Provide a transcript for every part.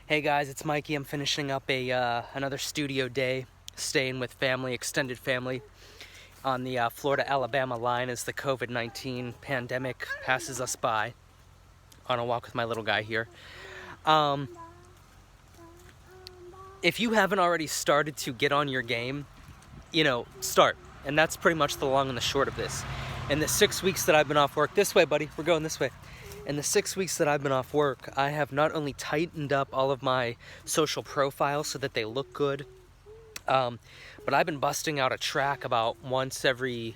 Hey guys, it's Mikey. I'm finishing up another studio day, staying with family, extended family, on the Florida-Alabama line as the COVID-19 pandemic passes us by. On a walk with my little guy here. If you haven't already started to get on your game, start. And that's pretty much the long and the short of this. In the 6 weeks that I've been off work, this way, buddy, we're going this way. In the 6 weeks that I've been off work, I have not only tightened up all of my social profiles so that they look good, but I've been busting out a track about once every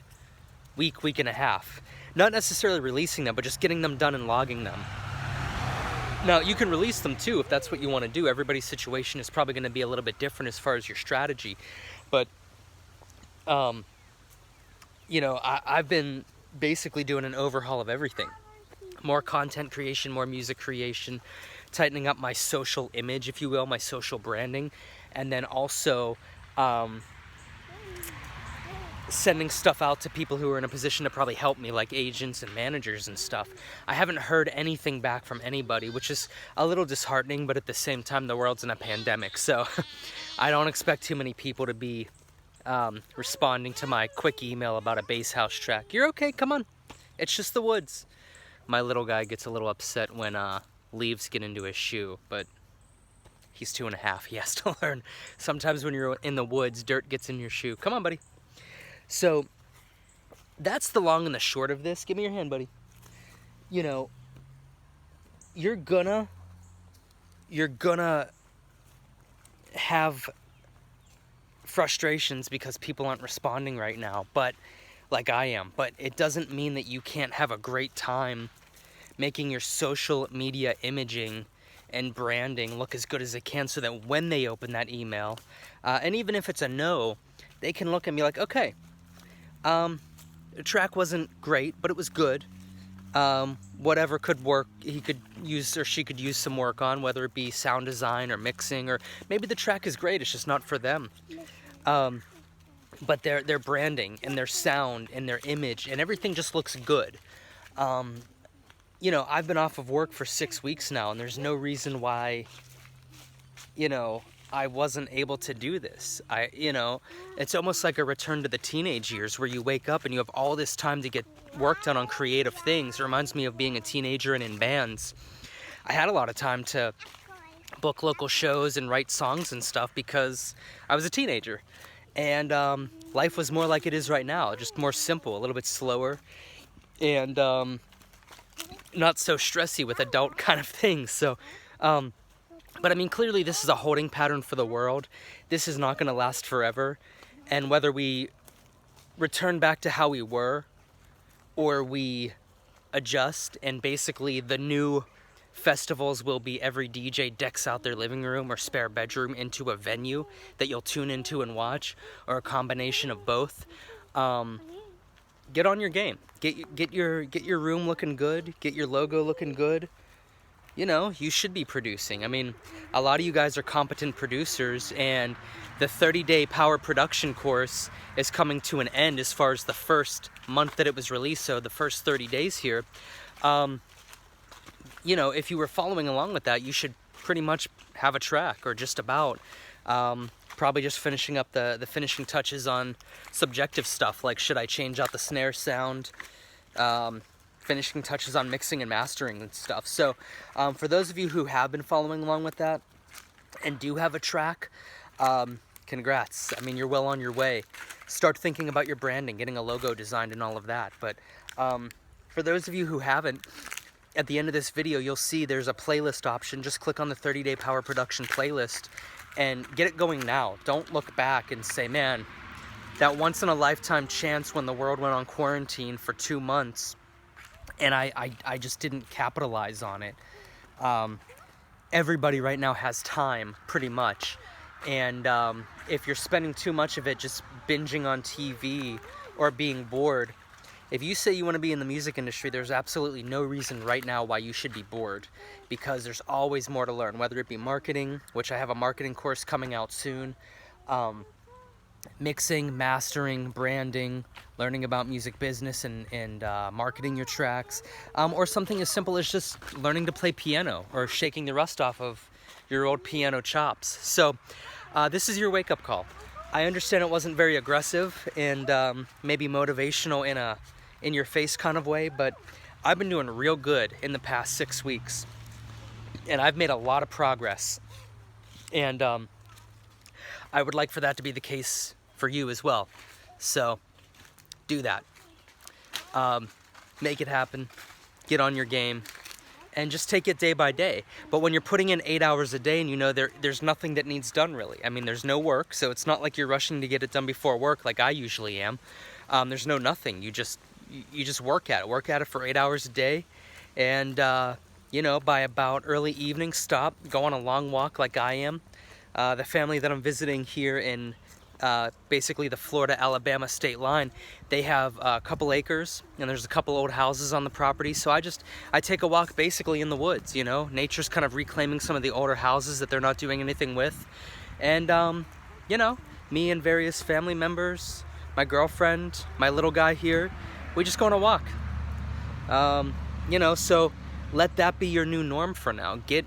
week and a half. Not necessarily releasing them, but just getting them done and logging them. Now, you can release them too if that's what you want to do. Everybody's situation is probably going to be a little bit different as far as your strategy. But, I've been basically doing an overhaul of everything. More content creation, more music creation, tightening up my social image, if you will, my social branding, and then also sending stuff out to people who are in a position to probably help me, like agents and managers and stuff. I haven't heard anything back from anybody, which is a little disheartening, but at the same time, the world's in a pandemic, so I don't expect too many people to be responding to my quick email about a bass house track. You're okay, come on. It's just the woods. My little guy gets a little upset when leaves get into his shoe, but he's 2.5. He has to learn. Sometimes when you're in the woods, dirt gets in your shoe. Come on, buddy. So that's the long and the short of this. Give me your hand, buddy. You're gonna have frustrations because people aren't responding right now, but like I am. But it doesn't mean that you can't have a great time making your social media imaging and branding look as good as it can, so that when they open that email, and even if it's a no, they can look and be like, okay, the track wasn't great, but it was good. Whatever could work, he could use or she could use some work on, whether it be sound design or mixing, or maybe the track is great, it's just not for them. But their branding and their sound and their image and everything just looks good. I've been off of work for 6 weeks now, and there's no reason why, I wasn't able to do this. It's almost like a return to the teenage years where you wake up and you have all this time to get work done on creative things. It reminds me of being a teenager and in bands. I had a lot of time to book local shows and write songs and stuff because I was a teenager. And life was more like it is right now, just more simple, a little bit slower, and not so stressy with adult kind of things. So, but I mean, clearly this is a holding pattern for the world. This is not going to last forever. And whether we return back to how we were, or we adjust, and basically the new festivals will be every DJ decks out their living room or spare bedroom into a venue that you'll tune into and watch, or a combination of both. Get on your game. Get your room looking good. Get your logo looking good. You should be producing. I mean, a lot of you guys are competent producers, and the 30-day power production course is coming to an end as far as the first month that it was released, so the first 30 days here. If you were following along with that, you should pretty much have a track, or just about. Probably just finishing up the finishing touches on subjective stuff, like should I change out the snare sound, finishing touches on mixing and mastering and stuff. So for those of you who have been following along with that and do have a track, congrats. I mean, you're well on your way. Start thinking about your branding, getting a logo designed and all of that. But for those of you who haven't, at the end of this video, you'll see there's a playlist option. Just click on the 30-day power production playlist and get it going now. Don't look back and say, man, that once-in-a-lifetime chance when the world went on quarantine for 2 months and I just didn't capitalize on it. Everybody right now has time, pretty much. And if you're spending too much of it just binging on TV or being bored, if you say you want to be in the music industry, there's absolutely no reason right now why you should be bored, because there's always more to learn, whether it be marketing, which I have a marketing course coming out soon, mixing, mastering, branding, learning about music business and marketing your tracks, or something as simple as just learning to play piano or shaking the rust off of your old piano chops. So this is your wake-up call. I understand it wasn't very aggressive and maybe motivational in your face kind of way, but I've been doing real good in the past 6 weeks, and I've made a lot of progress, and I would like for that to be the case for you as well. So do that. Make it happen. Get on your game. And just take it day by day. But when you're putting in 8 hours a day and you know there's nothing that needs done really. I mean, there's no work, so it's not like you're rushing to get it done before work like I usually am. There's no nothing. You just work at it. Work at it for 8 hours a day. And, you know, by about early evening, stop. Go on a long walk like I am. The family that I'm visiting here in basically the Florida-Alabama state line, they have a couple acres and there's a couple old houses on the property, so I take a walk basically in the woods, you know. Nature's kind of reclaiming some of the older houses that they're not doing anything with, and you know, me and various family members, my girlfriend, my little guy here, we just go on a walk. You know, so let that be your new norm for now. Get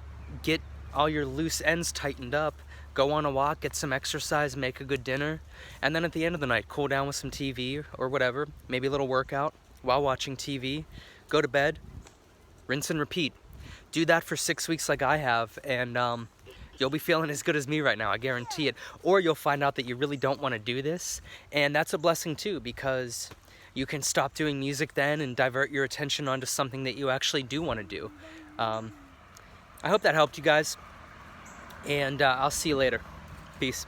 all your loose ends tightened up. Go on a walk, get some exercise, make a good dinner, and then at the end of the night, cool down with some TV or whatever, maybe a little workout while watching TV, go to bed, rinse and repeat. Do that for 6 weeks like I have, and you'll be feeling as good as me right now, I guarantee it. Or you'll find out that you really don't want to do this, and that's a blessing too, because you can stop doing music then and divert your attention onto something that you actually do want to do. I hope that helped you guys. And I'll see you later. Peace.